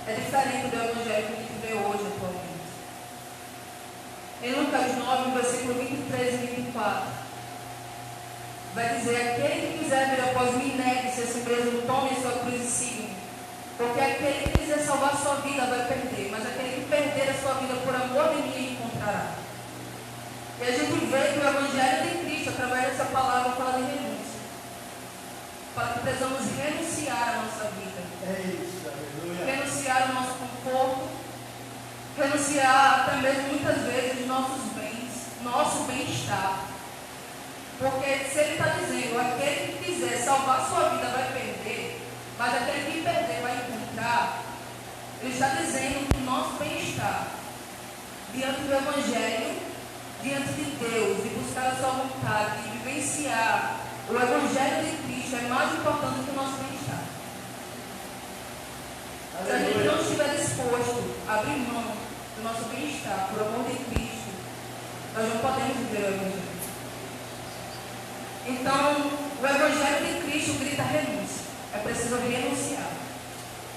é diferente do evangelho que a gente vê hoje atualmente. Em Lucas 9, versículo 23 e 24, vai dizer: aquele que quiser vir após mim, negue-se a si mesmo, tome a sua cruz e siga-me. Porque aquele que quiser salvar a sua vida vai perder, mas aquele que perder a sua vida por amor de mim encontrará. E a gente vê que o evangelho de Cristo, através dessa palavra, fala de renúncia. Fala que precisamos renunciar à nossa vida. É isso, aleluia. Renunciar ao nosso conforto, renunciar até mesmo muitas vezes nossos bens, nosso bem-estar. Porque se ele está dizendo, aquele que quiser salvar a sua vida vai perder, mas aquele que perder vai encontrar, ele está dizendo que o nosso bem-estar diante do evangelho, diante de Deus, de buscar a sua vontade, de vivenciar o evangelho de Cristo é mais importante que o nosso bem-estar. Se a gente não estiver disposto a abrir mão do nosso bem-estar por amor de Cristo, nós não podemos viver o evangelho. Então, o evangelho de Cristo grita renúncia. É preciso renunciar.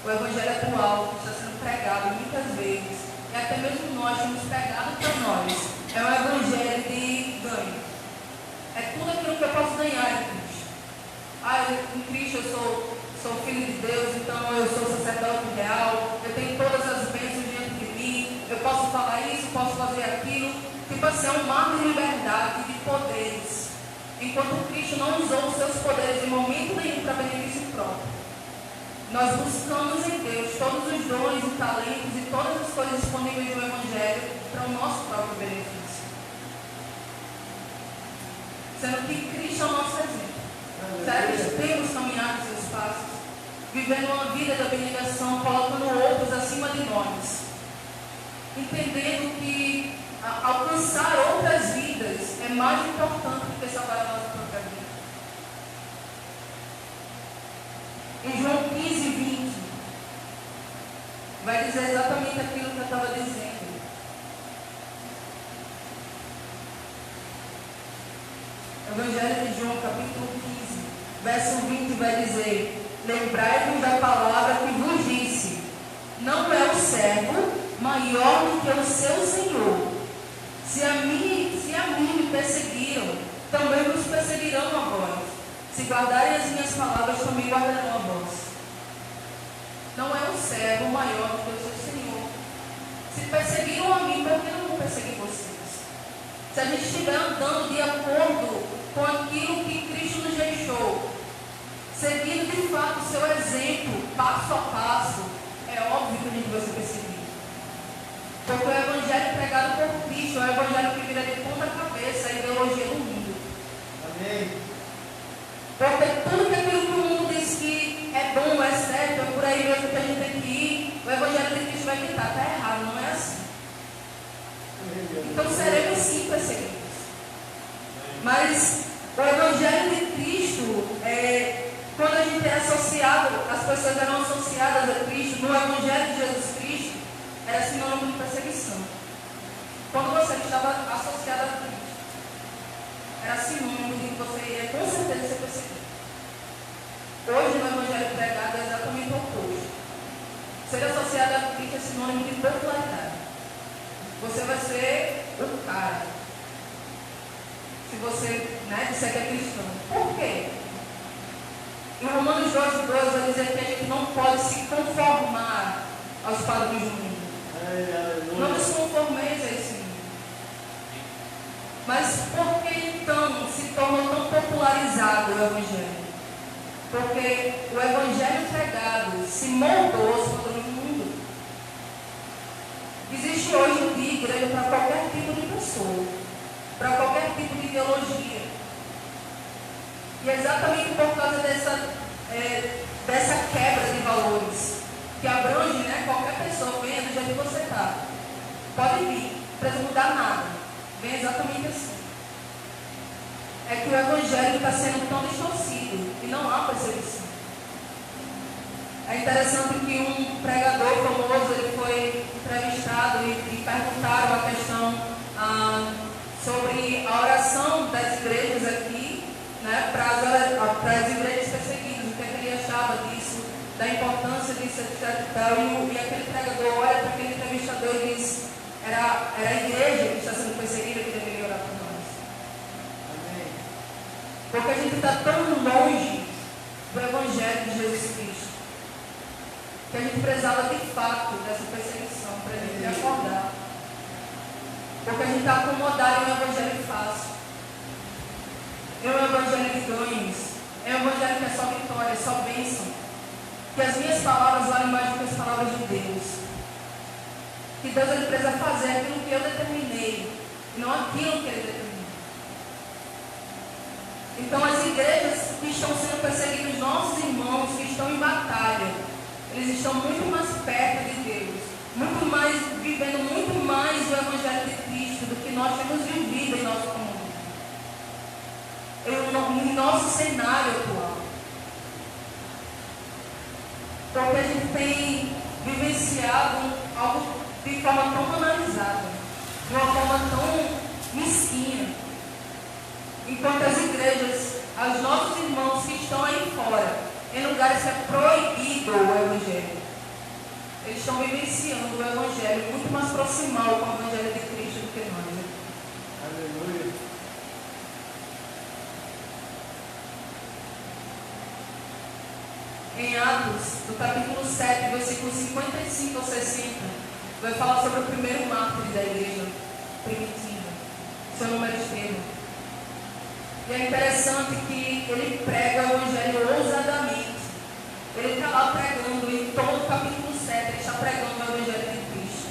O evangelho atual está sendo pregado muitas vezes, e até mesmo nós temos pregado para nós. É um evangelho de ganho. É tudo aquilo que eu posso ganhar em Cristo. Em Cristo eu sou filho de Deus, então eu sou sacerdote real, eu tenho todas as bênçãos diante de mim, eu posso falar isso, posso fazer aquilo. Tipo assim, é um mar de liberdade, de poderes. Enquanto Cristo não usou os seus poderes em momento nenhum para benefício próprio. Nós buscamos em Deus todos os dons e talentos e todas as coisas disponíveis no Evangelho para o nosso próprio benefício. Sendo que Cristo é o nosso exemplo. Será que temos caminhado seus passos, vivendo uma vida de abnegação, colocando outros acima de nós, entendendo que alcançar outras vidas é mais importante do que salvar a nossa própria vida. Em João 15, 20, vai dizer exatamente aquilo que eu estava dizendo. Evangelho de João, capítulo 15, verso 20, vai dizer: lembrai-vos da palavra que vos disse, não é o servo maior do que o seu Senhor. Se a mim me perseguiram, também vos perseguirão a vós. Se guardarem as minhas palavras, também guardarão a vós. Não é o servo maior do que o seu Senhor. Se perseguiram a mim, por que não vão perseguir vocês? Se a gente estiver andando de acordo com aquilo que Cristo nos deixou, seguindo de fato o seu exemplo, passo a passo, é óbvio que a gente vai ser perseguido. Porque o evangelho pregado por Cristo é o evangelho que vira de ponta cabeça a ideologia do mundo. Amém. Porque tudo aquilo que o mundo diz que é bom, é certo, é por aí mesmo que a gente tem que ir, o evangelho de Cristo vai gritar, está errado, não é assim. Então seremos sim perseguidos. Mas o evangelho de Cristo, quando a gente é associado, as pessoas eram associadas a Cristo, no evangelho de Jesus Cristo, era sinônimo de perseguição. Quando você estava associado a Cristo, era sinônimo de que você ia com certeza ser perseguido. Hoje no evangelho pregado é exatamente o oposto. Ser associado a Cristo é sinônimo de popularidade. Você vai ser o cara. Se você disser que é cristão. Por quê? Em Romanos 12, 12 vai dizer que a gente não pode se conformar aos padrões do mundo. Não nos conformeis a esse mundo. Mas por que então se tornou tão popularizado o Evangelho? Porque o Evangelho pregado se moldou aos padrões do mundo. Existe hoje em dia igreja para qualquer tipo de pessoa, para qualquer tipo de ideologia. E é exatamente por causa dessa quebra de valores, que abrange qualquer pessoa, venha do jeito que você está. Pode vir, não precisa mudar nada. Vem exatamente assim. É que o Evangelho está sendo tão distorcido e não há perseguição. É interessante que um pregador famoso, ele foi entrevistado e perguntaram a questão sobre a oração das igrejas aqui, para as igrejas perseguidas, o que ele achava disso, da importância disso, etc. E aquele era a igreja que está sendo perseguida que deveria orar por nós. Amém. Porque a gente está tão longe do Evangelho de Jesus Cristo, que a gente precisava de fato dessa perseguição para a gente acordar. Porque a gente está acomodado em um Evangelho fácil, em um Evangelho de ganhos, em um Evangelho que é só vitória, é só bênção, que as minhas palavras valem mais do que as palavras de Deus, que Deus ele precisa fazer aquilo que eu determinei e não aquilo que Ele determinou. Então as igrejas que estão sendo perseguidas, nossos irmãos que estão em batalha, eles estão muito mais perto de Deus, muito mais, vivendo muito mais o Evangelho de Cristo do que nós temos vivido em nosso comunidade, em nosso cenário atual. Porque a gente tem vivenciado algo de forma tão banalizada, de uma forma tão mesquinha. Enquanto as igrejas, os nossos irmãos que estão aí fora, em lugares que é proibido o Evangelho, eles estão vivenciando o Evangelho muito mais proximal com o Evangelho de Cristo do que nós. Aleluia. Em Atos, no capítulo 7, versículos 55 ao 60, vai falar sobre o primeiro mártir da igreja primitiva, seu nome era Estevão. E é interessante que ele prega o Evangelho ousadamente. Ele está lá pregando, em todo o capítulo 7, ele está pregando o Evangelho de Cristo.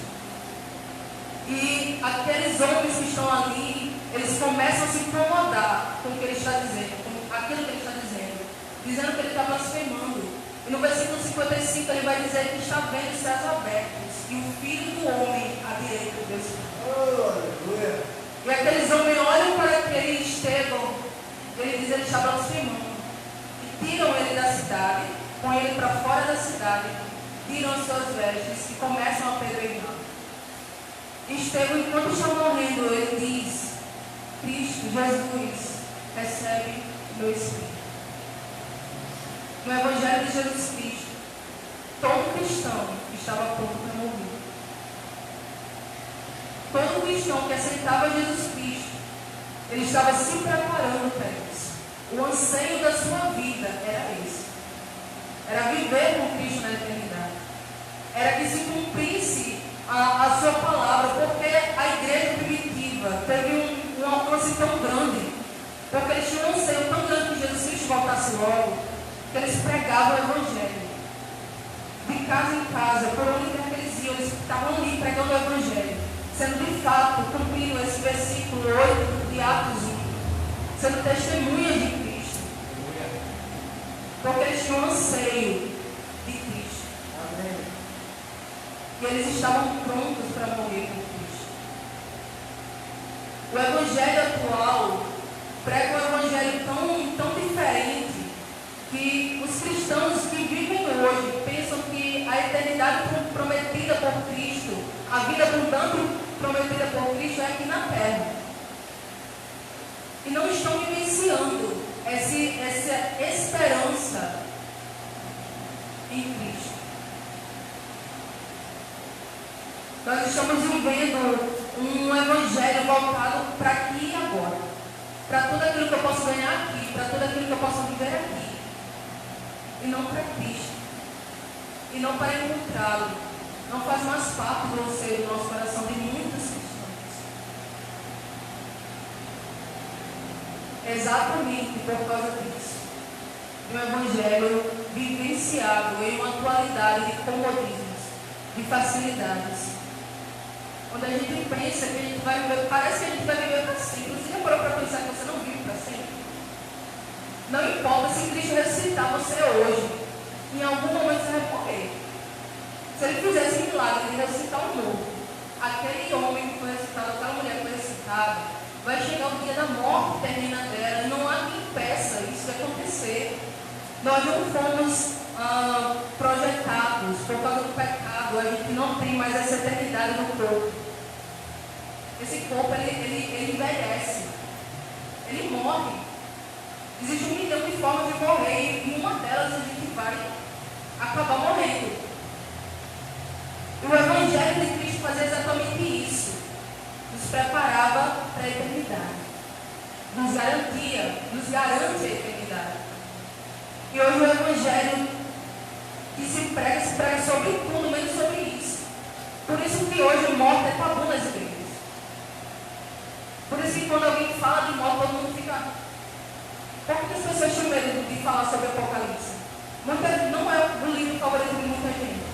E aqueles homens que estão ali, eles começam a se incomodar com o que ele está dizendo, com aquilo que ele está dizendo, dizendo que ele está blasfemando. E no versículo 55 ele vai dizer que está vendo os céus abertos e o Filho do Homem à direita de Deus. Oh, aleluia. E aqueles homens olham para aquele Estevão, ele diz que ele está blasfemando, e tiram ele da cidade, põem ele para fora da cidade, tiram as suas vestes e começam a apedrejar. Estevão, enquanto está morrendo, ele diz: Cristo, Jesus, recebe o meu Espírito. No Evangelho de Jesus Cristo, todo cristão estava pronto para morrer. Todo cristão que aceitava Jesus Cristo, ele estava se preparando para isso. O anseio da sua vida era esse. Era viver com Cristo na eternidade. Era que se cumprisse a sua palavra, porque a igreja primitiva teve um alcance tão grande, porque eles tinham um anseio tão grande que Jesus Cristo voltasse logo, que eles pregavam o Evangelho. De casa em casa, por onde quer que eles iam, eles estavam ali pregando o Evangelho, sendo de fato, cumprindo esse versículo 8 de Atos 1, sendo testemunhas de Cristo. Porque eles tinham anseio de Cristo. Amém. E eles estavam prontos para morrer por Cristo. O Evangelho atual prega um Evangelho tão diferente que os cristãos que vivem hoje pensam que a eternidade prometida por Cristo, a vida abundante prometida por Cristo é aqui na terra. E não estão vivenciando essa esperança em Cristo. Nós estamos vivendo um Evangelho voltado para aqui e agora, para tudo aquilo que eu posso ganhar aqui, para tudo aquilo que eu posso viver aqui, e não para Cristo, e não para encontrá-lo. Não faz mais parte do anseio do nosso coração de muitos cristãos. Exatamente por causa disso, de um Evangelho vivenciado em uma atualidade de comodismos, de facilidades, onde a gente pensa que a gente vai viver, parece que a gente vai viver para sempre. Você já parou para pensar que você não vive para sempre? Não importa se Cristo ressuscitar você hoje, em algum momento você vai morrer. Se ele fizesse um milagre de ressuscitar um morto, aquele homem que foi ressuscitado, aquela mulher que foi ressuscitada, vai chegar o dia da morte termina dela, e não há quem impeça isso de acontecer. Nós não fomos projetados por causa do pecado, a gente não tem mais essa eternidade no corpo. Esse corpo ele envelhece, ele morre. Existe 1 milhão de formas de morrer, e uma delas a gente vai acabar morrendo. E o Evangelho de Cristo fazia exatamente isso. nos garante a eternidade. E hoje o Evangelho que se prega sobre tudo, menos sobre isso. Por isso que hoje a morte é tabu nas igrejas. Por isso que quando alguém fala de morte, todo mundo fica... Por que as pessoas têm medo de falar sobre Apocalipse? Não é o livro favorito de muita gente.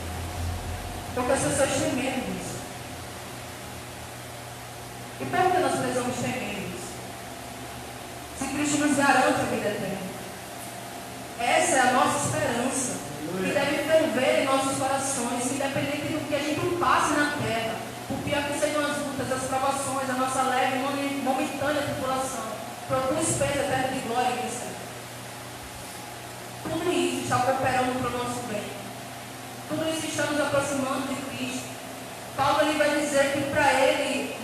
Porque as pessoas têm medo disso. E por que nós precisamos ter medo disso? Se Cristo nos garante a vida eterna. Essa é a nossa esperança. Que deve ferver em nossos corações, independente do que a gente passe na terra. Por pior que sejam as lutas, as provações, a nossa leve e momentânea tribulação. Produz peso eterno de glória e céu. Tudo isso está cooperando para o nosso bem. Tudo isso está nos aproximando de Cristo. Paulo ele vai dizer que para ele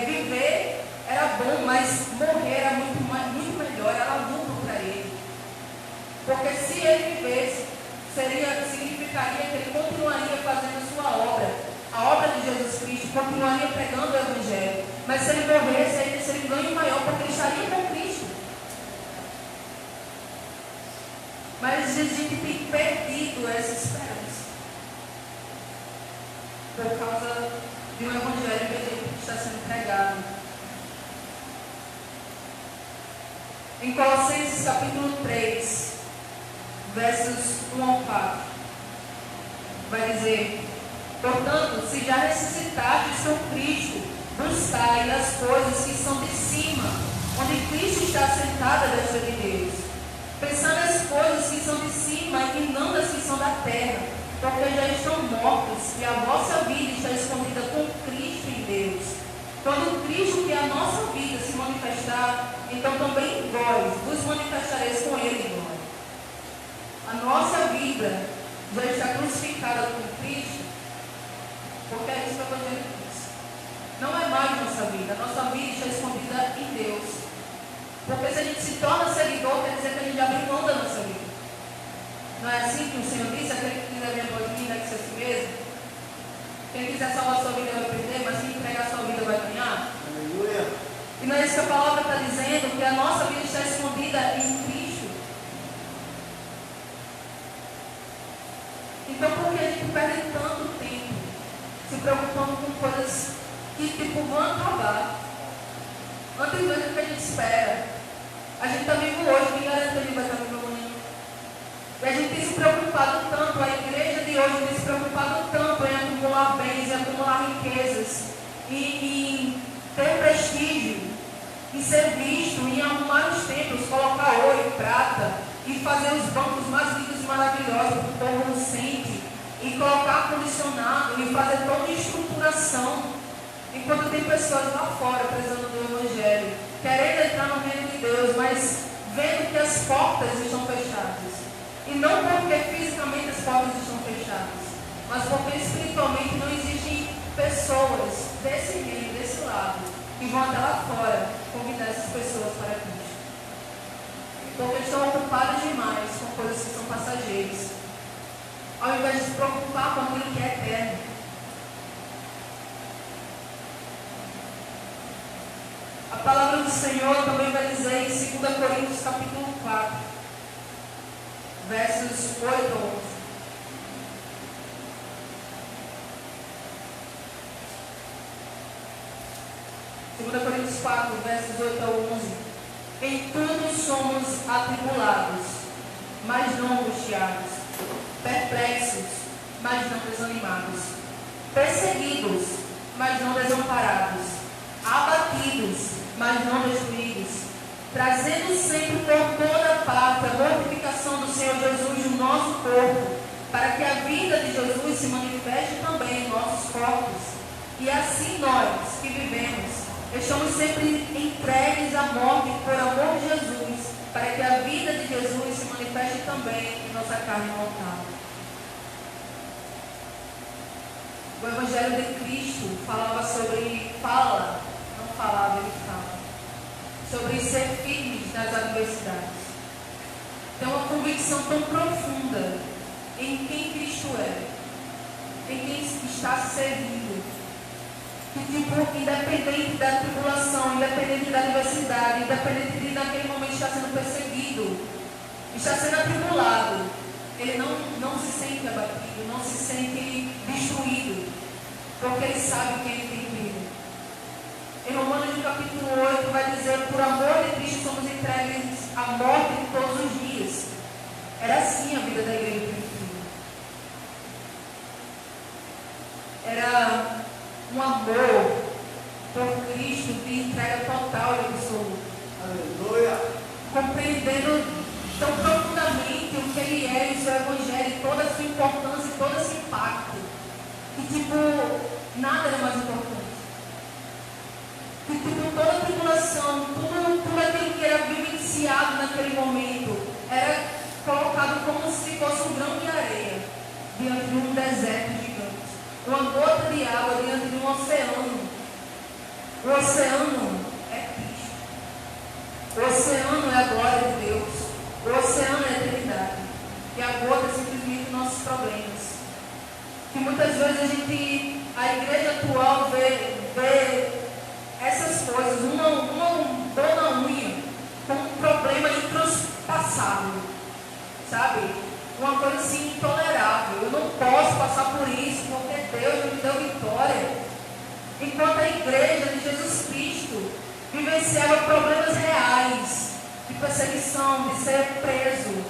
viver era bom, mas morrer era muito melhor, era lucro para ele. Porque se ele vivesse, significaria que ele continuaria fazendo a sua obra, a obra de Jesus Cristo, continuaria pregando o Evangelho. Mas se ele morresse, ainda seria um ganho maior, porque ele estaria com Cristo. Mas a gente tem perdido essa esperança por causa de um Evangelho medíocre que está sendo pregado. Em Colossenses capítulo 3, versos 1 ao 4, vai dizer: portanto, se já ressuscitastes com Cristo, buscai as coisas que são de cima, onde Cristo está sentado à destra de Deus. Pensai nas coisas que são de cima e não nas que são da terra, porque já estão mortos e a vossa vida está escondida com Cristo em Deus. Quando Cristo, que é a nossa vida, se manifestar, então também vós vos manifestareis com Ele em glória. A nossa vida já está crucificada com Cristo, porque é isso que o Evangelho diz. Não é mais nossa vida, a nossa vida está escondida em Deus. Porque se a gente se torna seguidor, quer dizer que a gente abre mão da nossa vida. Não é assim que o Senhor disse: aquele que quiser vir após mim, negue-se a si mesmo. Quem quiser salvar a sua vida vai perder, mas quem entregar a sua vida vai ganhar. Aleluia. E não é isso que a palavra está dizendo, que a nossa vida está escondida em Cristo. Então por que a gente perde tanto tempo se preocupando com coisas que vão acabar antes mesmo do que a gente espera? A gente está vivo hoje, quem garante que a gente vai estar vivo amanhã? E a gente tem se preocupado tanto, a igreja de hoje tem se preocupado tanto em acumular bens, em acumular riquezas, em ter prestígio, em ser visto, em arrumar os templos, colocar ouro e prata, e fazer os bancos mais lindos e maravilhosos que o povo não sente, e colocar ar-condicionado, e fazer toda a estruturação, enquanto tem pessoas lá fora precisando do Evangelho, querendo entrar no reino de Deus, mas vendo que as portas estão fechadas. E não porque fisicamente as portas estão fechadas, mas porque espiritualmente não existem pessoas desse reino, desse lado, que vão até lá fora convidar essas pessoas para Cristo. Porque estão ocupadas demais com coisas que são passageiras, ao invés de se preocupar com aquilo que é eterno. A palavra do Senhor também vai dizer em 2 Coríntios capítulo 4, versos 8 a 11. Segunda Coríntios 4, versos 8 a 11. Em tudo somos atribulados, mas não angustiados, perplexos, mas não desanimados, perseguidos, mas não desamparados, abatidos, mas não destruídos, trazendo sempre por toda parte a glorificação do Senhor Jesus no nosso corpo, para que a vida de Jesus se manifeste também em nossos corpos. E assim nós, que vivemos, estamos sempre entregues à morte por amor de Jesus, para que a vida de Jesus se manifeste também em nossa carne mortal. O Evangelho de Cristo ele fala sobre ser firmes nas adversidades. Tem uma convicção tão profunda em quem Cristo é, em quem está servindo, que, tipo, independente da tribulação, independente da adversidade, independente de naquele momento estar sendo perseguido, está sendo atribulado, ele não se sente abatido, não se sente destruído, porque ele sabe que ele tem vida. Em Romanos no capítulo 8 vai dizer: por amor de Cristo somos entregues à morte todos os dias. Era assim a vida da igreja primitiva. Era um amor por Cristo de entrega total e absoluta. Aleluia. Compreendendo tão profundamente o que ele é e o seu evangelho, toda a sua importância e todo esse impacto. Que, tipo, nada era mais importante. Que, tipo, toda a tribulação, tudo aquilo que era vivenciado naquele momento, era colocado como se fosse um grão de areia diante de um deserto gigante. Uma gota de água diante de um oceano. O oceano é Cristo. O oceano é a glória de Deus. O oceano é a eternidade. E a gota é simplesmente nossos problemas. Que muitas vezes a igreja atual vê essas coisas, uma dor na unha, como um problema intranspassado, sabe? Uma coisa assim intolerável. Eu não posso passar por isso, porque Deus me deu vitória. Enquanto a igreja de Jesus Cristo vivenciava problemas reais, de perseguição, de ser preso,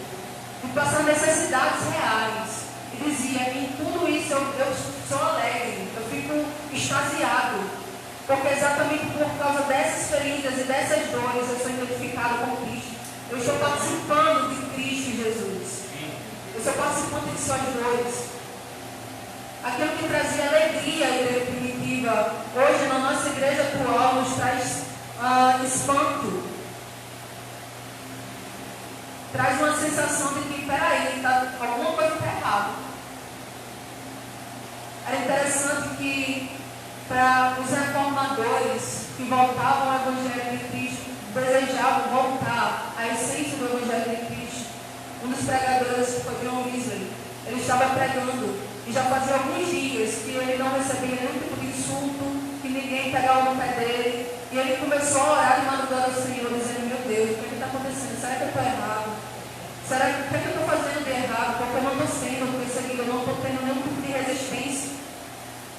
de passar necessidades reais, e dizia: em tudo isso eu sou alegre, eu fico extasiado, porque exatamente por causa dessas feridas e dessas dores eu sou identificado com Cristo. Eu estou participando de Cristo Jesus. Eu sou participante de suas dores. Aquilo que trazia alegria à igreja primitiva, hoje na nossa igreja atual nos traz espanto. Traz uma sensação de que, peraí, alguma coisa está errada. Era interessante que, para os reformadores que voltavam ao Evangelho de Cristo, desejavam voltar à essência do Evangelho de Cristo, um dos pregadores, que foi John Wesley, ele estava pregando, e já fazia alguns dias que ele não recebia nenhum tipo de insulto, que ninguém pegava no pé dele, e ele começou a orar de madrugada ao Senhor, dizendo: meu Deus, o que está acontecendo? Será que eu estou errado? Será que o que eu estou fazendo de errado? Porque eu não estou sendo perseguido, eu não estou tendo nenhum tipo de resistência.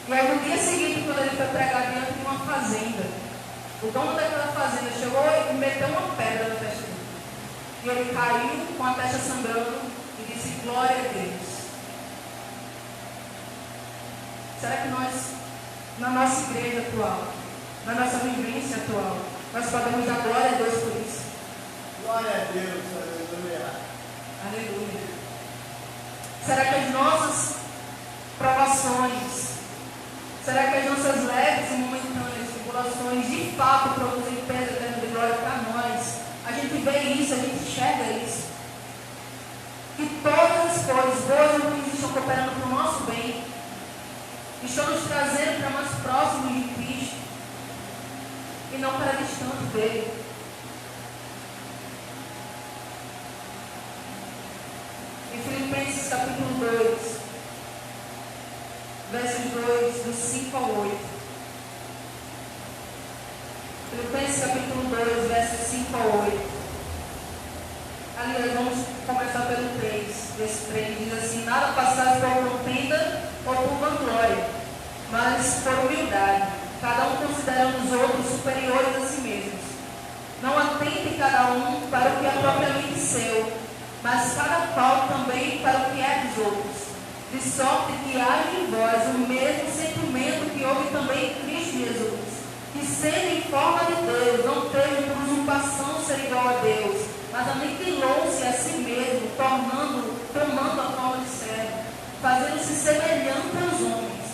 E aí no dia seguinte, quando ele foi pregar diante de uma fazenda, o dono daquela fazenda chegou e meteu uma pedra na testa dele. E ele caiu com a testa sangrando e disse: glória a Deus. Será que nós, na nossa igreja atual, na nossa vivência atual, nós podemos dar glória a Deus por isso? Glória a Deus, aleluia. Aleluia. Será que as nossas provações, será que as nossas leves e momentâneas tribulações de fato produzem peso eterno de glória para nós? A gente vê isso, a gente enxerga isso. Que todas as coisas boas e ruins estão cooperando para o nosso bem, estão nos trazendo para mais próximos de Cristo e não para distante dele. Em Filipenses capítulo 2, versos 2, do 5 ao 8. Filipenses capítulo 2, versos 5 ao 8. Aliás, vamos começar pelo 3. Verso 3 diz assim: nada passar por contenda ou por vanglória, mas por humildade, cada um considerando os outros superiores a si mesmos. Não atente cada um para o que é propriamente seu, mas cada qual também para o que é dos outros. De sorte que haja em vós o mesmo sentimento que houve também em Cristo Jesus, que sendo em forma de Deus, não teve por usurpação ser igual a Deus, mas aniquilou-se a si mesmo, tomando a forma de servo, fazendo-se semelhante aos homens,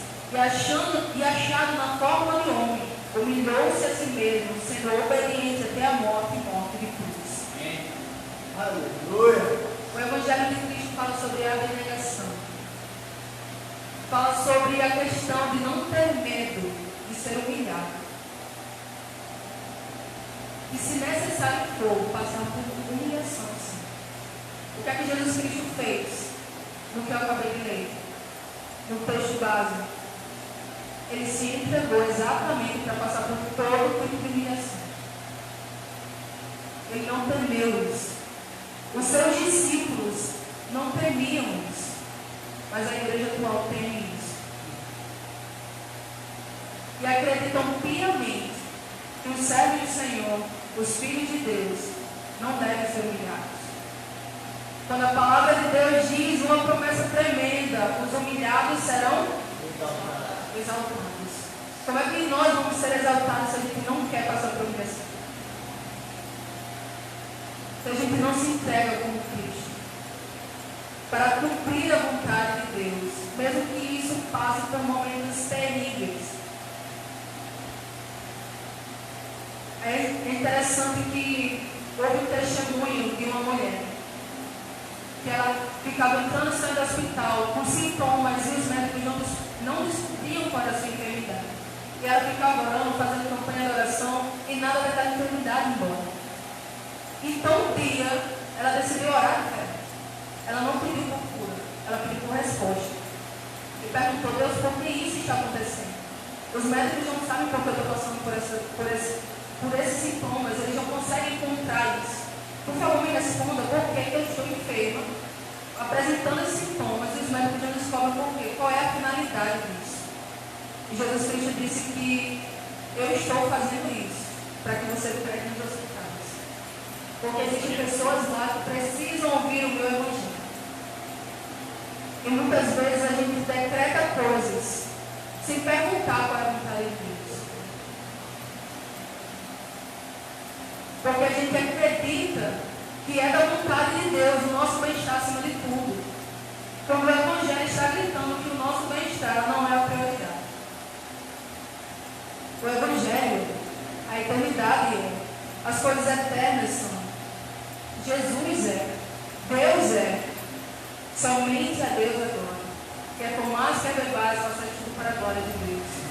e achado na forma de homem, humilhou-se a si mesmo, sendo obediente até a morte e morte de cruz. Aleluia. O Evangelho de Cristo fala sobre a abnegação. Fala sobre a questão de não ter medo de ser humilhado. E se necessário for, passar por humilhação, sim. O que é que Jesus Cristo fez? No que eu acabei de ler. No texto básico. ele se entregou exatamente para passar por todo tipo de humilhação. Ele não temeu isso. Os seus discípulos não temiam isso. Mas a igreja atual teme isso. E acreditam piamente que os servos do Senhor, os filhos de Deus, não devem ser humilhados. Quando a palavra de Deus diz uma promessa tremenda, os humilhados serão exaltados. Como é que nós vamos ser exaltados se a gente não quer passar por humilhação? Se a gente não se entrega como Cristo para cumprir a vontade de Deus, mesmo que isso passe por momentos terríveis. É interessante que houve um testemunho de uma mulher que ela ficava entrando e saindo do hospital com sintomas e os médicos não descobriam qual era a sua enfermidade. E ela ficava orando, fazendo campanha de oração e nada daquela enfermidade embora. Então um dia ela decidiu orar de fé. Ela não pediu por cura, ela pediu por resposta. E perguntou: Deus, por que isso está acontecendo? Os médicos não sabem por que eu estou passando por esses sintomas, eles não conseguem encontrar isso. Por favor, me responda por que eu estou enferma, apresentando esses sintomas, e os médicos não descobrem por quê. Qual é a finalidade disso? E Jesus Cristo disse que eu estou fazendo isso para que você pregue nos hospitais. Porque existem pessoas lá que precisam ouvir o meu evangelho. E muitas vezes a gente decreta coisas sem perguntar qual é a vontade de Deus. Porque a gente acredita que é da vontade de Deus o nosso bem-estar acima de tudo. Quando o evangelho está gritando que o nosso bem-estar não é a prioridade. O evangelho, a eternidade é, as coisas eternas são. Jesus é, Deus é, somente a Deus é glória. Quer tomar, quer beber, faça tudo para a glória de Deus.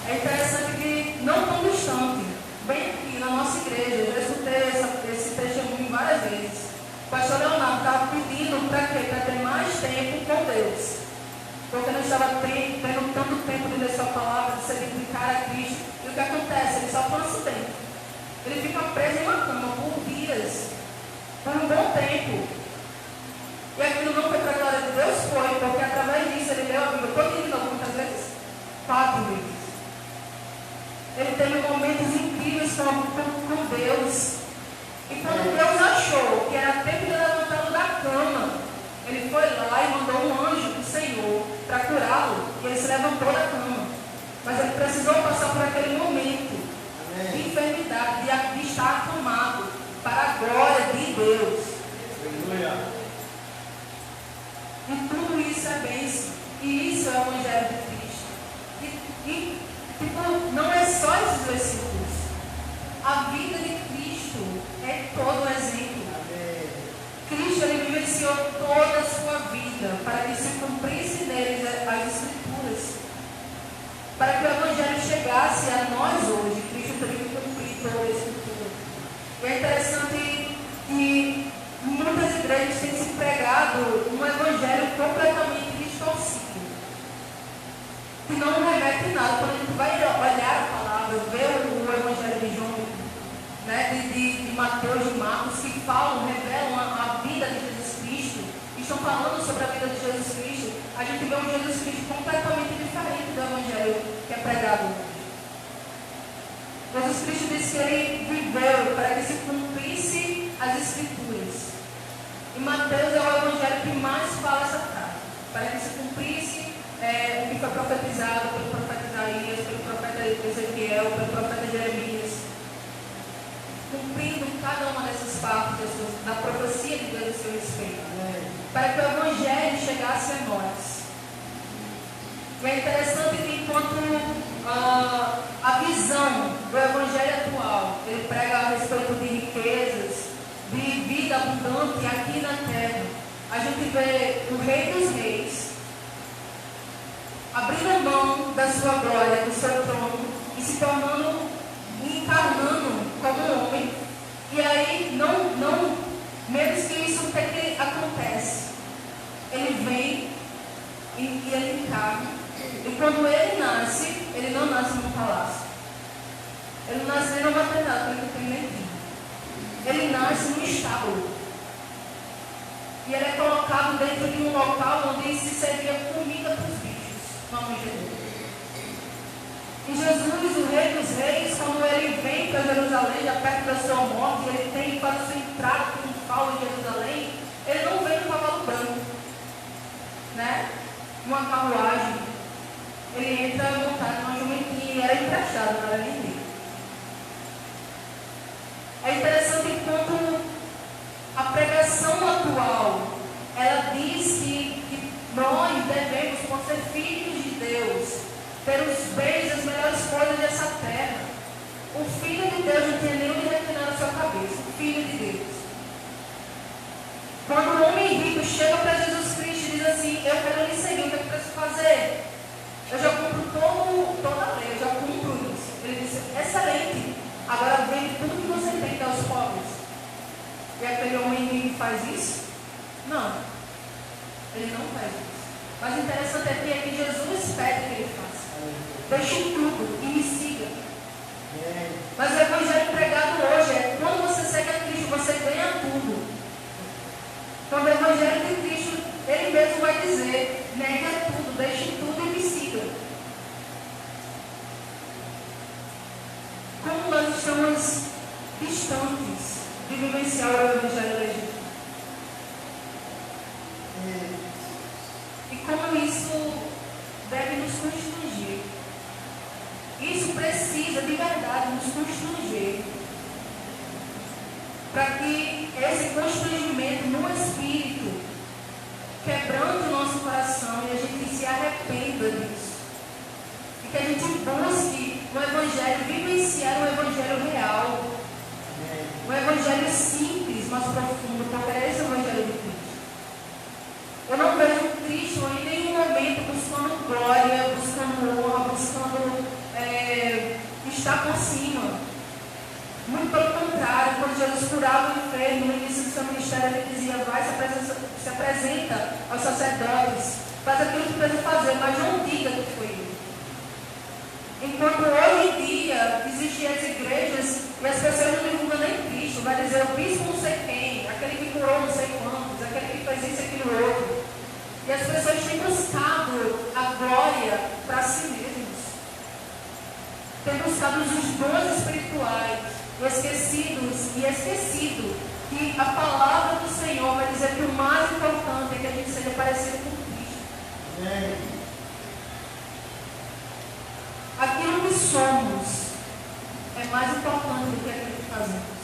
É interessante que não tão distante, bem aqui na nossa igreja, eu já escutei esse testemunho várias vezes. O pastor Leonardo estava pedindo para quê? Para ter mais tempo com Deus. Porque não estava tendo tanto tempo de ler sua palavra, de se dedicar a Cristo. E o que acontece? Ele sofre um acidente. Ele fica preso em uma cama por dias, por um bom tempo. E aquilo não foi para a glória de Deus? Foi, porque através disso ele leu a Bíblia toda de novo, quantas vezes? 4 vezes. Ele teve momentos incríveis com Deus. E quando Deus achou que era tempo de levantá-lo da cama, ele foi lá e mandou um anjo do Senhor para curá-lo. E ele se levantou da cama. Mas ele precisou passar por aquele momento de enfermidade, de estar acamado para a glória de Deus. Aleluia. E tudo isso é bênção. E isso é o Evangelho de Cristo. Não é só esses versículos. A vida de Cristo é todo um exemplo. Amém. Cristo, ele vivenciou toda a sua vida para que se cumprisse neles as Escrituras. Para que o Evangelho chegasse a nós hoje, Cristo teve que cumprir toda a Escritura. E é interessante que muitas igrejas têm se pregado um Evangelho completamente distorcido, que não remete nada. Quando a gente vai olhar a palavra, ver o Evangelho de João, né, de Mateus, de Marcos, que revelam a vida de Jesus Cristo, e estão falando sobre a vida de Jesus Cristo, a gente vê um Jesus Cristo completamente diferente do Evangelho que é pregado hoje. Jesus Cristo disse que ele viveu para que se cumprisse as Escrituras. E Mateus é o Evangelho que mais fala essa frase, para que se cumprisse o que foi profetizado pelo profeta Isaías, pelo profeta Ezequiel, pelo profeta Jeremias, cumprindo cada uma dessas partes da profecia de Deus a seu respeito, para que o Evangelho chegasse a nós. E é interessante que enquanto a visão do Evangelho atual, ele prega a respeito de riquezas, de vida abundante aqui na terra, a gente vê o Rei dos Reis abrindo mão da sua glória, do seu trono, e se tornando, encarnando como um homem. E aí, menos que isso até que acontece, ele vem quando ele nasce, ele não nasce num palácio. Ele não nasce nem no maternado, porque ele não tem nem filho. Ele nasce num estábulo. E ele é colocado dentro de um local onde se servia comida para os bichos, na manjedoura. E Jesus, o Rei dos Reis, quando ele vem para Jerusalém, já perto da sua morte, ele tem que fazer sua entrada triunfal em Jerusalém, ele não vem no cavalo branco, né? Uma carruagem. Ele entra montado numa jumentinha e era emprestado, não era nem dele. É interessante como a pregação atual, ela diz que nós devemos, por ser filhos de Deus, ter os bens e as melhores coisas dessa terra. O Filho de Deus não tinha nem onde reclinar na sua cabeça. O Filho de Deus. Quando o homem rico chega para Jesus Cristo e diz assim: eu quero lhe seguir, o que eu preciso fazer? Eu já cumpro toda a lei, eu já cumpro isso. Ele disse: excelente, agora vende tudo que você tem, dá aos pobres. E aquele homem rico faz isso? Não, ele não faz isso. Mas o interessante é que Jesus pede que ele faça. Deixe tudo e me siga. Mas o evangelho pregado hoje é: quando você segue a Cristo, você ganha tudo. Quando o evangelho de Cristo, ele mesmo vai dizer: nega tudo, deixe tudo e me siga. Como nós estamos distantes de vivenciar o evangelho legítimo. E como isso deve nos constranger. Isso precisa de verdade nos constranger. Para que esse constrangimento no espírito quebrante o nosso coração e a gente se arrependa disso. E que a gente busque o evangelho, vivenciar o evangelho real. Um evangelho simples, mas profundo, porque é esse o evangelho de Cristo. Eu não vejo Cristo em nenhum momento buscando glória, buscando honra, buscando estar por cima. Muito pelo contrário, quando Jesus curava o enfermo, no início do seu ministério, ele dizia: vai, se apresenta aos sacerdotes, faz aquilo que precisa fazer, mas não diga que foi ele. Enquanto hoje em dia existem as igrejas e as pessoas não divulgam nem Cristo, vai dizer o bispo não sei quem, aquele que curou não sei quantos, aquele que fez isso e aquilo outro. E as pessoas têm buscado a glória para si mesmos. Têm buscado os dons espirituais, esquecido que a palavra do Senhor vai dizer que o mais importante é que a gente seja parecido com Cristo. Amém. Aquilo que somos é mais importante do que aquilo que fazemos.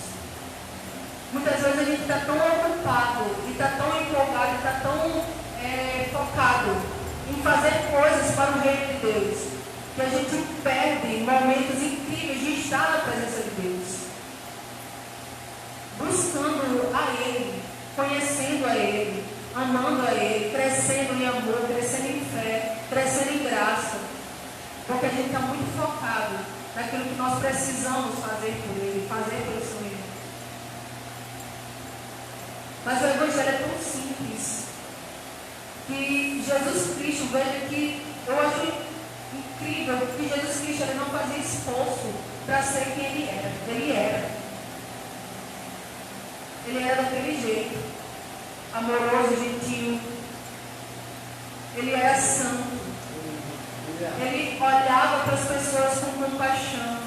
Muitas vezes a gente está tão ocupado, e está tão empolgado, e está tão focado em fazer coisas para o reino de Deus, que a gente perde momentos incríveis de estar na presença de Deus. Buscando a Ele, conhecendo a Ele, amando a Ele, crescendo em amor, crescendo em fé, crescendo em graça. Porque a gente está muito focado naquilo que nós precisamos fazer por Ele, fazer pelo seu reino. Mas o Evangelho é tão simples que Jesus Cristo, veja que eu acho incrível que Jesus Cristo ele não fazia esforço para ser quem Ele era. Ele era. Ele era daquele jeito, amoroso, gentil. Ele era santo. Ele olhava para as pessoas com compaixão.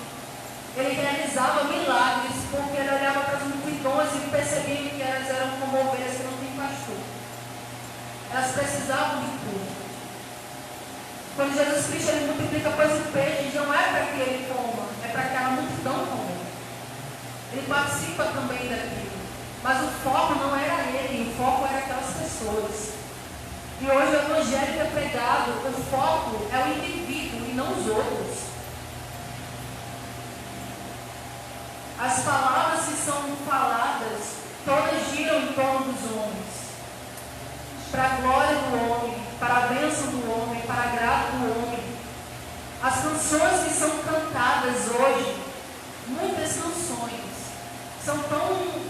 Ele realizava milagres, porque ele olhava para as multidões e percebia que elas eram como ovelhas que não têm pastor. Elas precisavam de tudo. Quando Jesus Cristo ele multiplica pães e peixes, não é para que ele coma, é para que a multidão coma. Ele participa também daquilo. Mas o foco não era ele, o foco era aquelas pessoas. E hoje o evangelho que é pregado, o foco é o indivíduo e não os outros. As palavras que são faladas, todas giram em torno dos homens. Para a glória do homem, para a bênção do homem, para a graça do homem. As canções que são cantadas hoje, muitas canções, são tão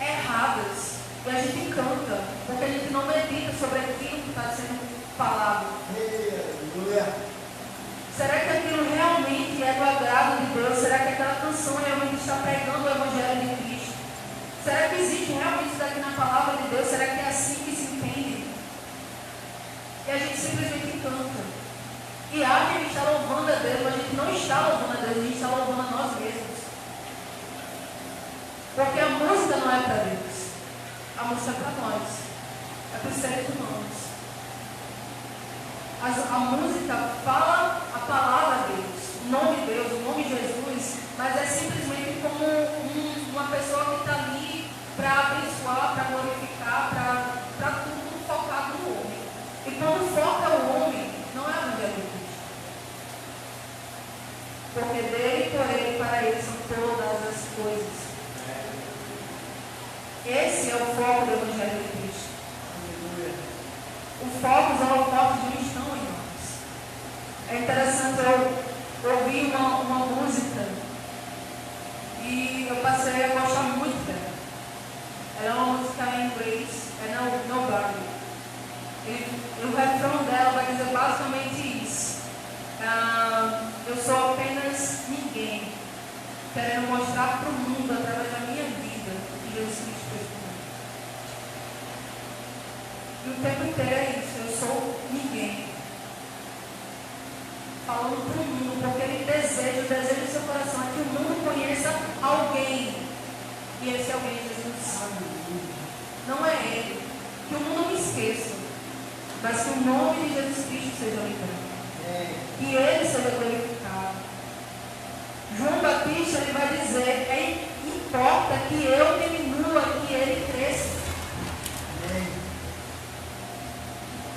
erradas, e a gente canta, porque a gente não medita sobre aquilo que está sendo falado. a gente simplesmente canta. E acha que a gente está louvando a Deus, mas a gente não está louvando a Deus, a gente está louvando a nós mesmos. Porque a música não é para Deus, a música é para nós, é para os seres humanos. A música fala a palavra de Deus, o nome de Deus, o nome de Jesus, mas é simplesmente como uma pessoa que está ali para abençoar, para glorificar, para tudo focado no homem. E quando foca o homem, não é o Evangelho de Cristo. Porque dele, por ele, para ele são todas as coisas. Esse é o foco do Evangelho de Cristo. O foco, os holofotes não estão em nós. É interessante, eu ouvi uma música e eu passei a gostar muito dela. Ela é uma música em inglês, é Nobody. E o refrão dela vai dizer basicamente isso. Eu sou apenas ninguém, querendo mostrar para o mundo, através da minha vida, o que Jesus Cristo fez por mim. E o tempo inteiro é isso, eu sou ninguém. Falando para o mundo, porque ele deseja, o desejo do seu coração é que o mundo conheça alguém. E esse alguém é Jesus. Não é ele. Que o mundo não esqueça, mas que o nome de Jesus Cristo seja lembrado. Que ele seja glorificado. João Batista ele vai dizer, importa que eu diminua, que ele cresça.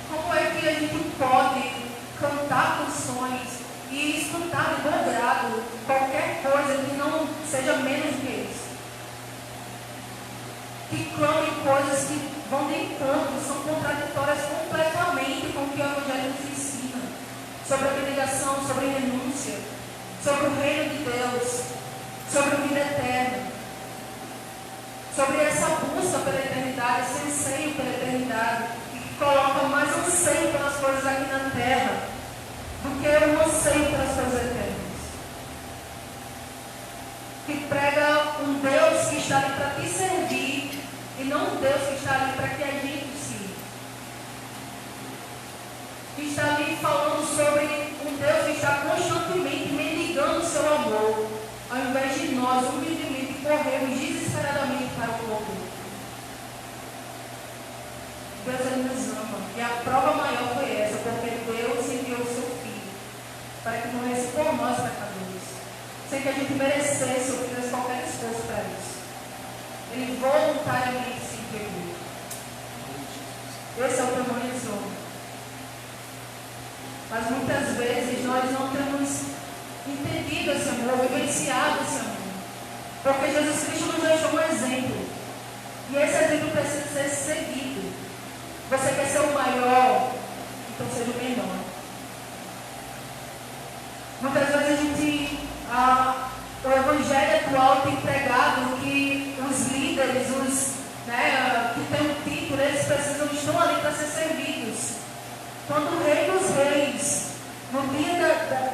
Como é que a gente pode cantar canções e escutar de bom grado qualquer coisa que não seja menos do que isso? Que clamem coisas que vão de encontro, são contraditórias completamente com o que o Evangelho nos ensina. Sobre abnegação, sobre renúncia, sobre o reino de Deus, sobre a vida eterna, sobre essa busca pela eternidade, esse anseio pela eternidade, e que coloca mais anseio pelas coisas aqui na terra do que o anseio pelas coisas eternas. Que prega um Deus que está ali para te servir e não um Deus que está ali para que a gente sirva. Que está ali falando sobre um Deus que está constantemente mendigando o seu amor, ao invés de nós humildemente corrermos desesperadamente para o corpo. Deus ele nos ama. E a prova maior foi essa, porque Deus enviou o seu Filho para que morresse por nós pecadores, sem que a gente merecesse ou fizesse qualquer esforço para isso. Ele voluntariamente se entregou. Esse é o tamanho do homem. Mas muitas vezes nós não temos entendido esse amor, vivenciado esse amor. Porque Jesus Cristo nos deixou um exemplo. E esse exemplo precisa ser seguido. Você quer ser o maior, então seja o menor. Muitas vezes a gente, o evangelho atual tem pregado que os líderes, que têm um título, eles estão ali para ser servidos. Quando o Rei dos Reis, no dia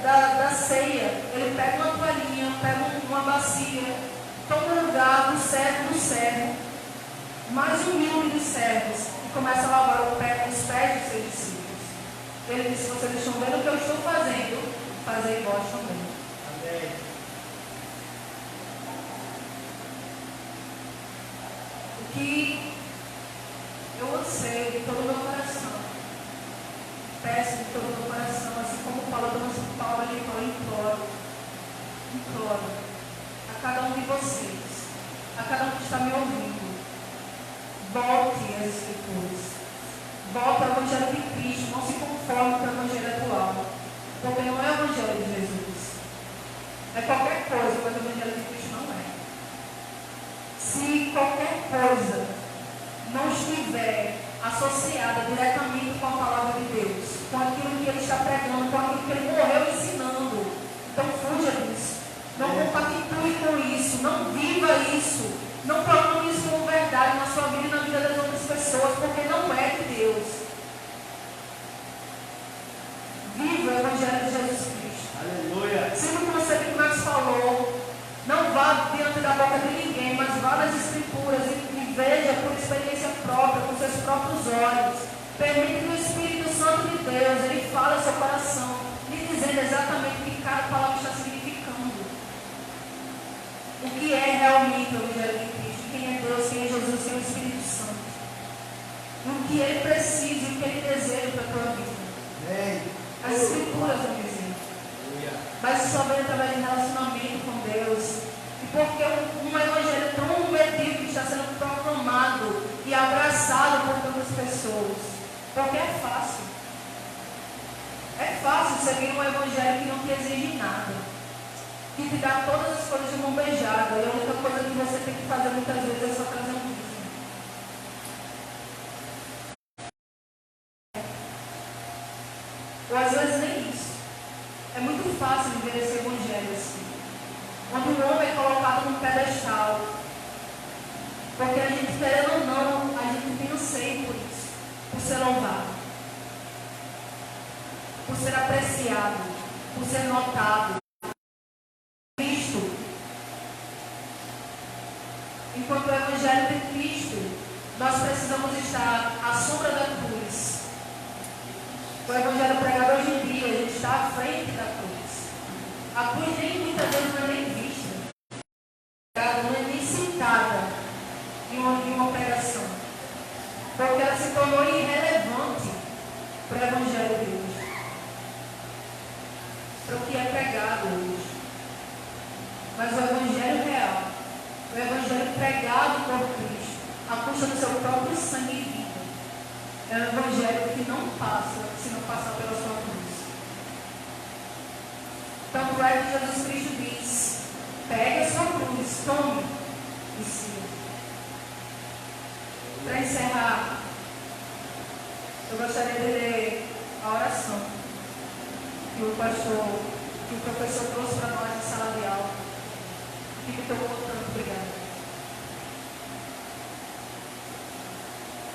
da ceia, ele pega uma toalhinha, pega uma bacia, toma o lugar do servo, mais humilde dos servos, e começa a lavar os pés dos seus discípulos. Ele disse: vocês estão vendo o que eu estou fazendo, fazer igual também. Amém. O que eu anseio de todo o meu coração, peço de todo o meu coração, assim como Paulo, ele fala, imploro a cada um de vocês, a cada um que está me ouvindo, volte às Escrituras, volte ao Evangelho de Cristo, não se conforme com o Evangelho atual, porque não é o Evangelho de Jesus, é qualquer coisa, mas o Evangelho de Cristo não é. Se qualquer coisa não estiver associada diretamente com a palavra de Deus, com aquilo que ele está pregando, com aquilo que ele morreu ensinando, então fuja disso. Não compactue com isso, não viva isso, não proclame isso como verdade na sua vida e na vida das outras pessoas, porque não é de Deus. Viva o Evangelho de Jesus Cristo. Aleluia. Siga o conselho que Max falou. Não vá diante da boca de ninguém, mas vá nas Escrituras e veja por experiência própria, com seus próprios olhos. Permita que o Espírito Santo Santo de Deus, ele fala ao seu coração, lhe dizendo exatamente o que cada palavra está significando. O que é realmente o Evangelho de Cristo, quem é Deus, quem é Jesus, quem é o Espírito Santo. O que ele precisa, o que ele deseja para a tua vida. As Escrituras vão dizer. Mas isso só vem através de relacionamento com Deus. E porque um Evangelho tão medíocre está sendo proclamado e abraçado por tantas pessoas. Porque é fácil. É fácil seguir um Evangelho que não te exige nada. Que te dá todas as coisas de mão beijada. E a única coisa que você tem que fazer muitas vezes é só trazer um dízimo. Ou às vezes nem isso. É muito fácil viver esse Evangelho assim. Quando o homem é colocado num pedestal. Porque a gente, querendo ou não, a gente tem anseio por isso. Por ser louvado. Por ser apreciado. Por ser notado. Cristo. Enquanto o Evangelho de Cristo, nós precisamos estar à sombra da cruz. O Evangelho pregado hoje em dia, a gente está à frente da cruz. A cruz nem muitas vezes não é nem vista. Não é nem citada em uma pregação. Porque ela se tornou irrelevante para o Evangelho de hoje. Para o que é pregado hoje. Mas o Evangelho real, o Evangelho pregado por Cristo, à custa do seu próprio sangue e vida, é um Evangelho que não passa se não passar pela sua cruz. Tanto é que Jesus Cristo diz: pegue a sua cruz, tome e siga. Para encerrar, eu gostaria de ler a oração que o professor trouxe para nós na sala de aula. Fique tocando, obrigada.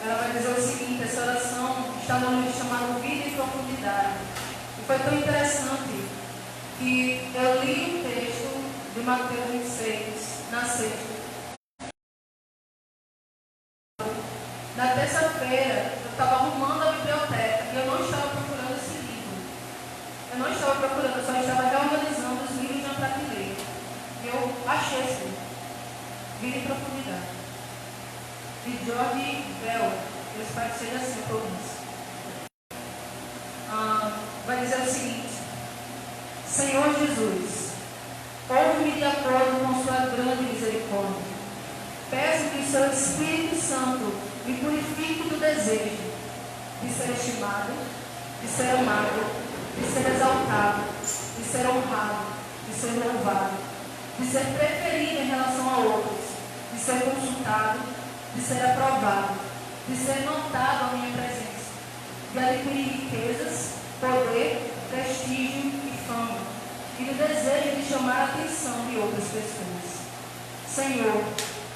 Ela vai dizer o seguinte: essa oração está no livro chamado Vida e Profundidade. E foi tão interessante que eu li o texto de Mateus 26 na sexta. Na terça-feira, eu estava arrumando a biblioteca e eu não estava procurando esse livro. Eu não estava procurando, eu só estava reorganizando os livros na prateleira. E eu achei esse livro, Vida e Profundidade, de George Bell. Eu espero que seja assim a pronúncia. Vai dizer o seguinte: Senhor Jesus, ouve-me de acordo com sua grande misericórdia. Peço que o seu Espírito Santo me purifique do desejo de ser estimado, de ser amado, de ser exaltado, de ser honrado, de ser louvado, de ser preferido em relação a outros, de ser consultado, de ser aprovado, de ser notado à minha presença, de adquirir riquezas, poder, prestígio e fama, e do desejo de chamar a atenção de outras pessoas. Senhor,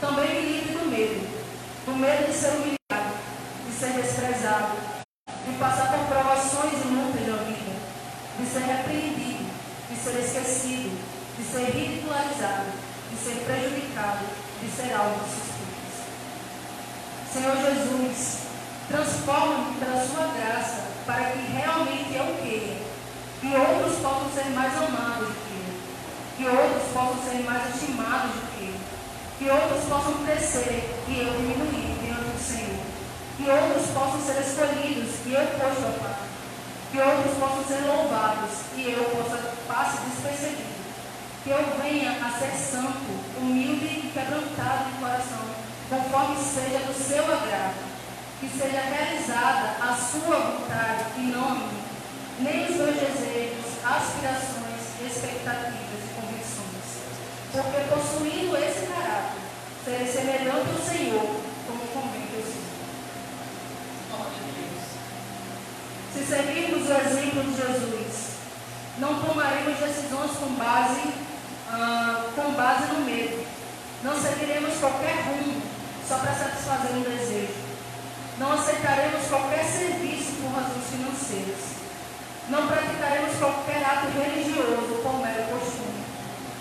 também me livre do medo de ser humilhado, de ser desprezado, de passar por provações e lutas na vida, de ser repreendido, de ser esquecido, de ser ridicularizado, de ser prejudicado, de ser alvo de suspeitas. Senhor Jesus, transforma-me pela sua graça para que realmente eu queira, que outros possam ser mais amados do que eu, que outros possam ser mais estimados do que eu, que outros possam crescer e eu diminuir diante do Senhor, que outros possam ser escolhidos e eu posto a parte, que outros possam ser louvados e eu passe despercebido, que eu venha a ser santo, humilde e quebrantado de coração, conforme seja do seu agrado, que seja realizada a sua vontade e não a minha, nem os meus desejos, aspirações, expectativas e convicções. Porque possuindo esse caráter, serei semelhante ao Senhor, como convém que eu seja. Se seguirmos o exemplo de Jesus, não tomaremos decisões com base no medo. Não seguiremos qualquer rumo só para satisfazer um desejo. Não aceitaremos qualquer serviço por razões financeiras. Não praticaremos qualquer ato religioso por mero costume.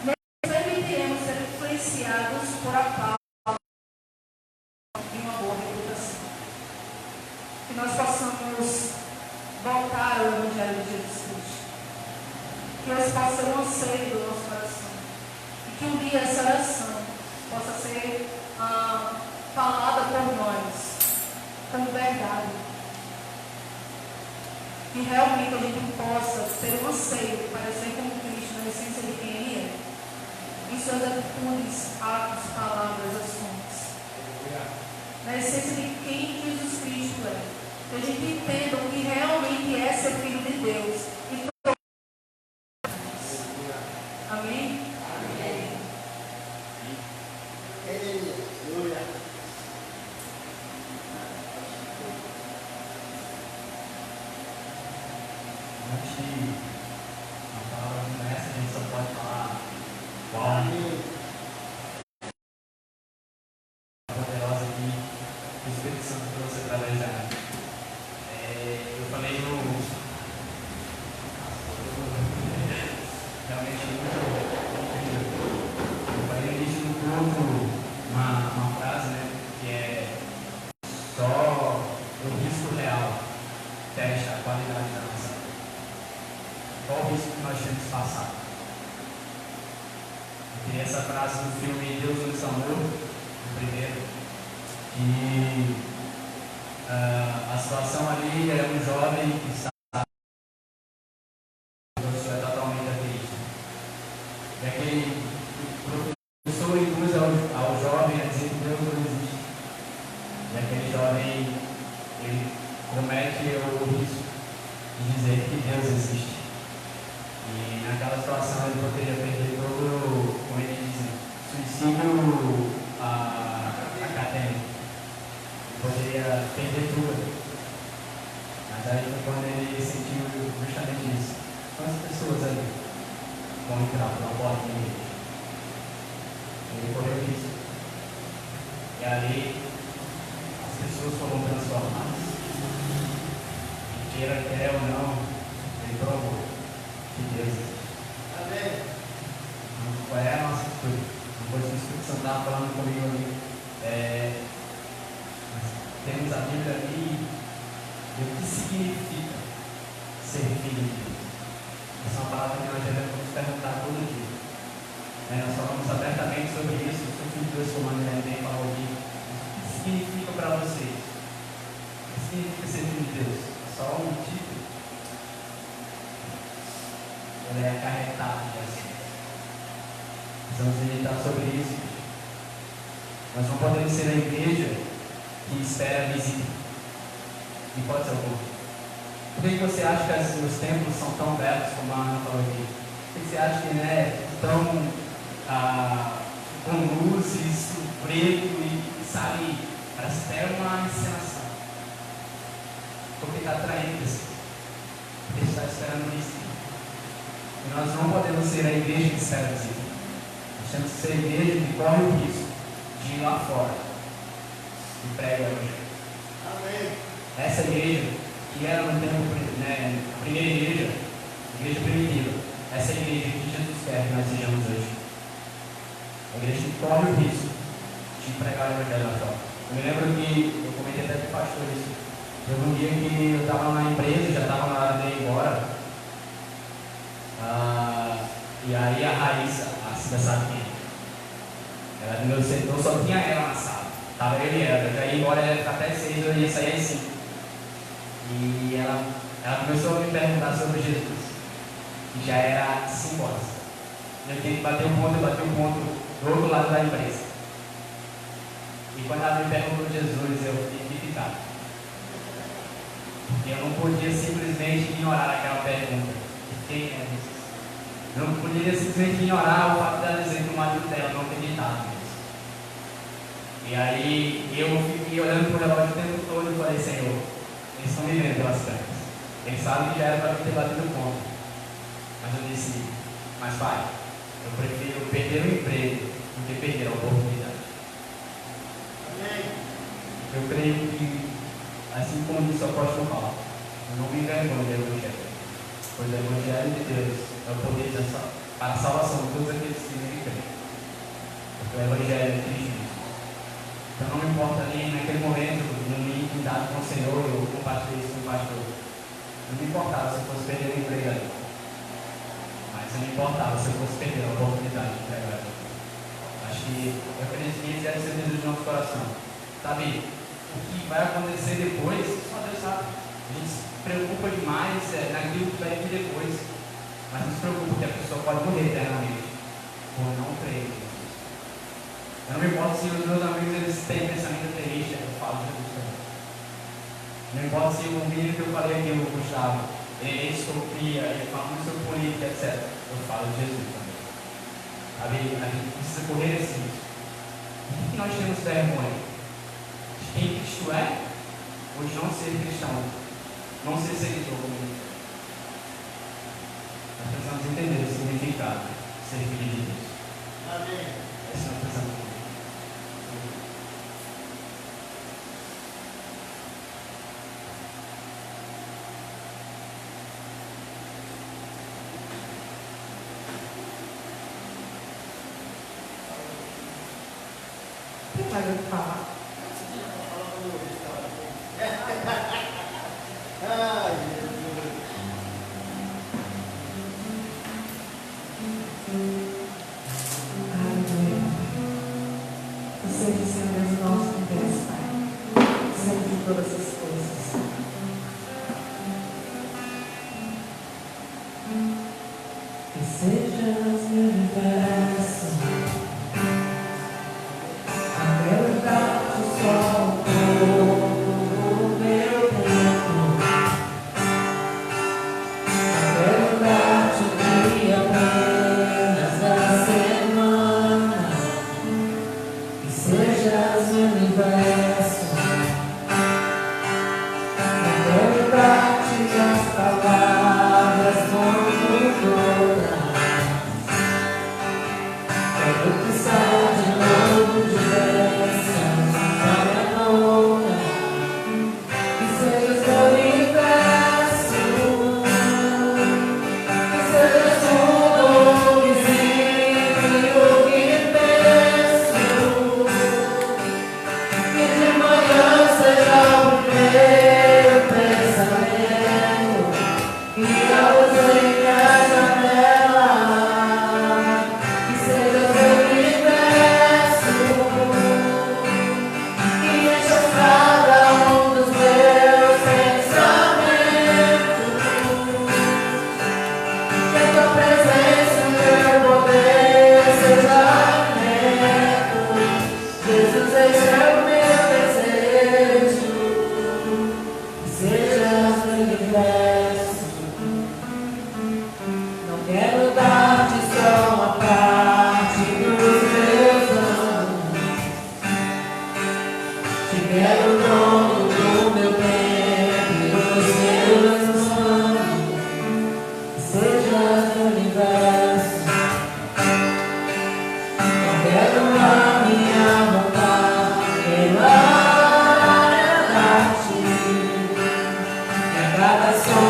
Nem permitiremos ser influenciados por a falta de uma boa reputação. Que nós possamos voltar ao Evangelho de Jesus Cristo. Que esse possa ser um anseio do nosso coração. E que um dia essa oração possa ser falada por nós como verdade. Que realmente a gente possa ter um anseio para ser como Cristo, na essência de quem Ele é. Em suas atitudes, atos, palavras, ações. Na essência de quem Jesus Cristo é. Que a gente entenda o que realmente é ser filho de Deus. E amém? Amém. Aleluia. Antes de a palavra começa, a gente só pode falar uau, poderosa que o Espírito Santo trouxe através da eu falei no realmente eu falei no início do culto uma frase, né, que é só o risco real testa a qualidade da nossa vida. Qual o risco que nós temos que passar? Tem essa frase do filme Deus nos amou, o primeiro, que a situação ali é um jovem que está totalmente ateísta. E aquele professor induz ao jovem a dizer que Deus não existe. E aquele jovem, ele comete o risco de dizer que Deus existe. E naquela situação ele poderia perder todo, como ele diz, suicídio acadêmico. Ele poderia perder tudo. Mas aí foi quando ele sentiu justamente isso. Quantas pessoas ali vão entrar pela porta de igreja? Ele correu risco. E ali as pessoas foram transformadas. E queira quer ou não, ele provou que Deus existe. Amém. Então, qual é a nossa atitude? Depois o Espírito Santo estava falando comigo ali. Nós temos a Bíblia ali e o que significa ser filho de Deus. Essa é uma palavra que nós devemos perguntar todo dia. Nós falamos abertamente sobre isso. Eu sou filho de Deus, como a André bem falou aqui. O que significa para vocês? O que significa ser filho de Deus? Só um título? Ele é acarretado de assim. Precisamos meditar sobre isso. Nós não podemos ser a igreja que espera a visita. E pode ser algum. Por que você acha que os templos são tão belos, como a Ana falou aqui? Por que você acha que tão com luzes, preto e sabe, parece até uma encenação? Porque está atraindo pessoas. Porque está esperando isso. E nós não podemos ser a igreja que espera a visita. Nós temos que ser a igreja que corre o risco de ir lá fora e prega o evangelho. Amém. Essa igreja, que era no tempo, a primeira igreja primitiva, essa é a igreja que Jesus quer que nós sejamos hoje. A igreja que corre o risco de pregar o evangelho lá fora. Eu me lembro que, eu comentei até com o pastor isso, teve um dia que eu estava na empresa, já estava na hora de ir embora. E aí a Raíssa, a Cida sabe quem é? Ela do meu setor, só tinha ela na sala. Estava eu e ela. Eu já ia embora, ela ia ficar até 6, eu ia sair às 5. E ela começou a me perguntar sobre Jesus. E já era 5 horas. Eu tinha que bater o ponto, eu bati o ponto do outro lado da empresa. E quando ela me perguntou Jesus, eu fiquei irritado. Porque eu não podia simplesmente ignorar aquela pergunta. Quem é Jesus? Eu não poderia simplesmente ignorar o fato dela dizer que o marido dela não acreditava nisso. E aí eu fiquei olhando para o relógio o tempo todo e falei, Senhor, eles estão me vendo pelas câmeras. Eles sabem que já era para mim ter batido o ponto. Mas eu disse, mas pai, eu prefiro perder o emprego do que perder a oportunidade. Amém. Eu creio que, assim como disse o apóstolo Paulo, eu não me envergonho do evangelho. Pois o evangelho de Deus é o poder para a salvação de todos aqueles que nele creem. Porque o evangelho é Cristo. Então não me importa ali naquele momento, no minha intimidade com o Senhor, eu compartilhei isso com o pastor. Não me importava se eu fosse perder o emprego ali. Mas não me importava se eu fosse perder a oportunidade de pregar ali. Acho que eu acredito que esse deve ser o desejo do nosso coração. Sabe, o que vai acontecer depois, só Deus sabe. A gente se preocupa demais naquilo que vai vir depois. Mas não se preocupa que a pessoa pode morrer eternamente por não crer em Jesus. Eu não me importo se os meus amigos eles têm pensamento ateísta, eu falo de Jesus também. Não importa se o menino que eu falei aqui, o Gustavo, ele sofria, ele fala muito sobre política, etc. Eu falo de Jesus também. Sabe, a gente precisa correr esse risco. Por que nós temos vergonha? De quem Cristo é? Ou de não ser cristão? Não ser seguidor comigo? Nós precisamos entender o significado de ser filho de Deus. Amém. Esse nós precisamos entender. Quem vai falar? Ai, Jesus. Você disse a Deus nosso que Deus Pai, sempre de todas as coisas. Que sejas meu universo, a verdade só o meu tempo, a verdade que apenas da semana. Que sejas meu universo, a verdade que as palavras vão todas. Quero pensar de novo de bênçãos na minha boca. Que sejas meu universo, que sejas tudo o que sinto e o que penso. Que de manhã seja o primeiro pensamento e a luz em minha janela. Que seja meu universo, que encha cada um dos meus pensamentos. Que a tua presença e o teu poder seja alimento. Jesus, esse é o meu desejo. Que sejas meu universo. Não quero dar-te só uma parte dos meus anos. Te quero dono do meu tempo e dos meus sonhos. Que sejas meu universo. Não quero a minha vontade, quero agradar-te. E a cada sonho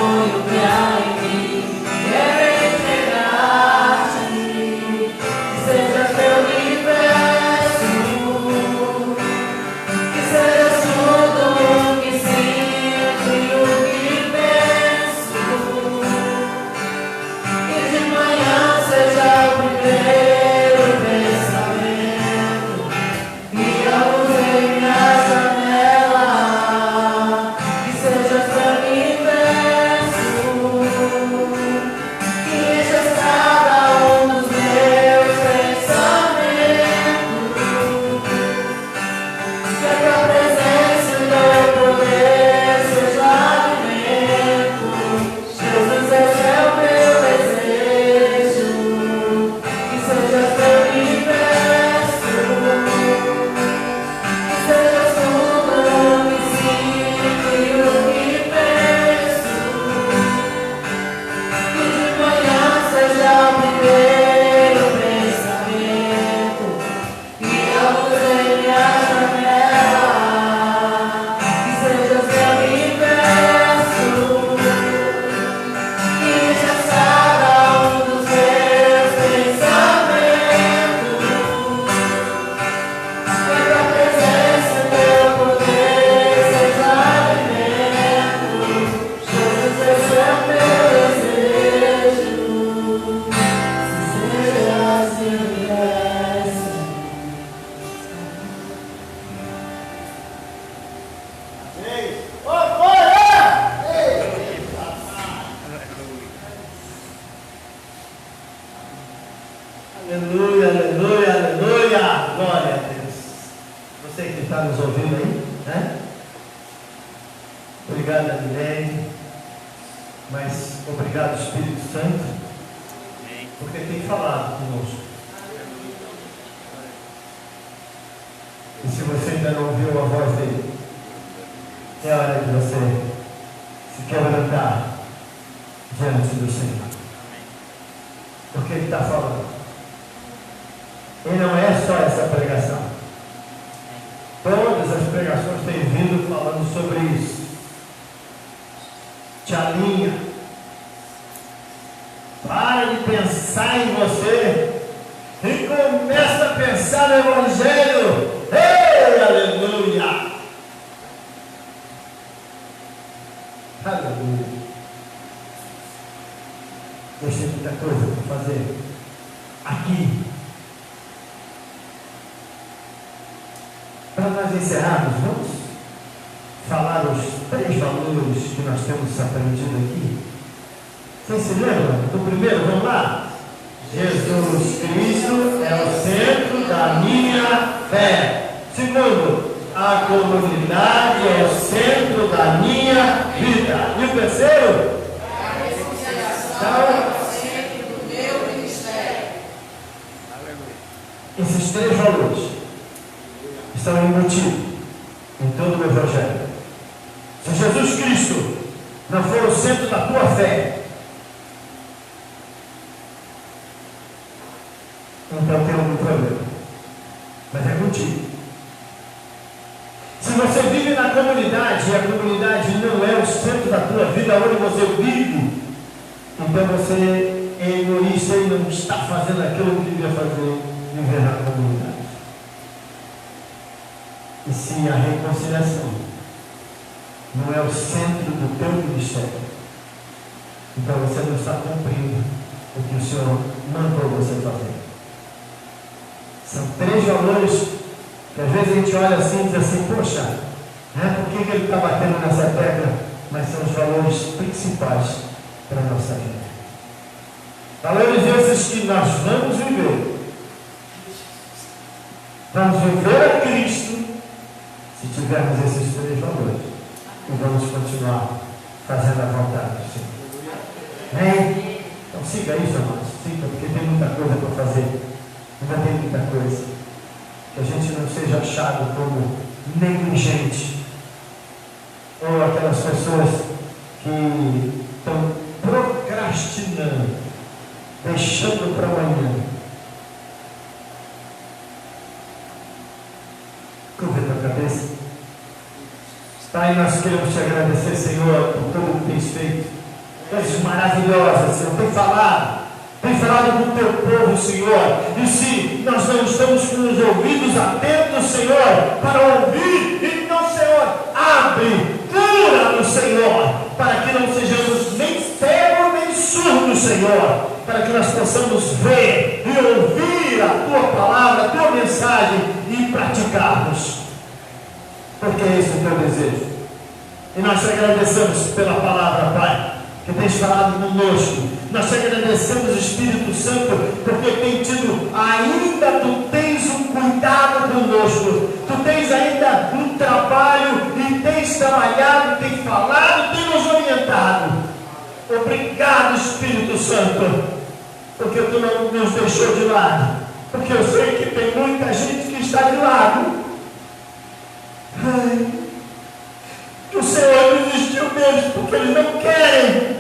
obrigado a Milene, mas obrigado Espírito Santo, porque tem falado conosco. E se você ainda não ouviu a voz dele, é hora de você se quebrantar diante do Senhor, porque ele está falando. E não é só essa pregação. Todas as pregações têm vindo falando sobre isso. Te alinha. Para de pensar em você e começa a pensar no Evangelho. Ei, aleluia! Aleluia! Deus tem muita coisa para fazer aqui. Para nós encerrarmos, vamos falar os 3 valores que nós temos aprendido aqui. Vocês se lembram do primeiro? Vamos lá. Jesus Cristo é o centro da minha fé. Segundo, a comunidade é o centro da minha vida. E o terceiro? A reconciliação é o centro do meu ministério. Esses 3 valores estão embutidos em todo o Evangelho. Se Jesus Cristo não for o centro da tua fé, então tem algum problema. Mas é contigo. Se você vive na comunidade e a comunidade não é o centro da tua vida, onde você vive, então você é egoísta e não está fazendo aquilo que devia fazer, viver na comunidade. E se a reconciliação não é o centro do teu ministério, então você não está cumprindo o que o Senhor mandou você fazer. São 3 valores que às vezes a gente olha assim e diz assim, poxa, por que ele está batendo nessa tecla? Mas são os valores principais para a nossa vida. Valores esses que nós vamos viver. Vamos viver a Cristo se tivermos esses 3 valores. E vamos continuar fazendo a vontade do Senhor. Amém? Então siga isso, amados. Siga, porque tem muita coisa para fazer. Ainda tem muita coisa. Que a gente não seja achado como negligente. Ou aquelas pessoas que estão procrastinando, deixando para amanhã. Curva a tua cabeça. Pai, nós queremos te agradecer, Senhor, por tudo que tens feito. Coisas maravilhosas, Senhor. Tem falado com o teu povo, Senhor. E se nós não estamos com os ouvidos atentos, Senhor, para ouvir, então, Senhor, abre, cura-nos, Senhor, para que não sejamos nem cegos nem surdos, Senhor, para que nós possamos ver e ouvir a tua palavra, a tua mensagem e praticarmos. Porque é esse o teu desejo. E nós te agradecemos pela palavra, Pai, que tens falado conosco. Nós te agradecemos, Espírito Santo, porque ainda tu tens um cuidado conosco. Tu tens ainda um trabalho e tens trabalhado, tens falado, tens nos orientado. Obrigado, Espírito Santo, porque tu não nos deixou de lado. Porque eu sei que tem muita gente que está de lado. Que o Senhor desistiu deles porque eles não querem.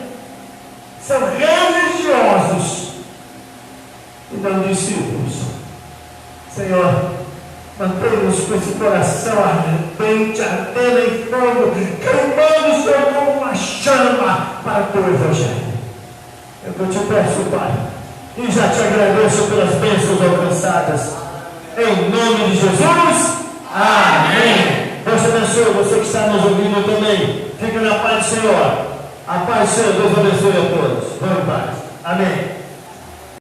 São religiosos e não discípulos. Senhor, mantenha-nos com esse coração ardente, ardendo em fogo, queimando, Senhor, como uma chama para o teu Evangelho. Eu te peço, Pai, e já te agradeço pelas bênçãos alcançadas. Em nome de Jesus. Amém. Deus te abençoe, você que está nos ouvindo também. Fica na paz do Senhor. A paz do Senhor, Deus abençoe a todos. Vamos em paz. Amém.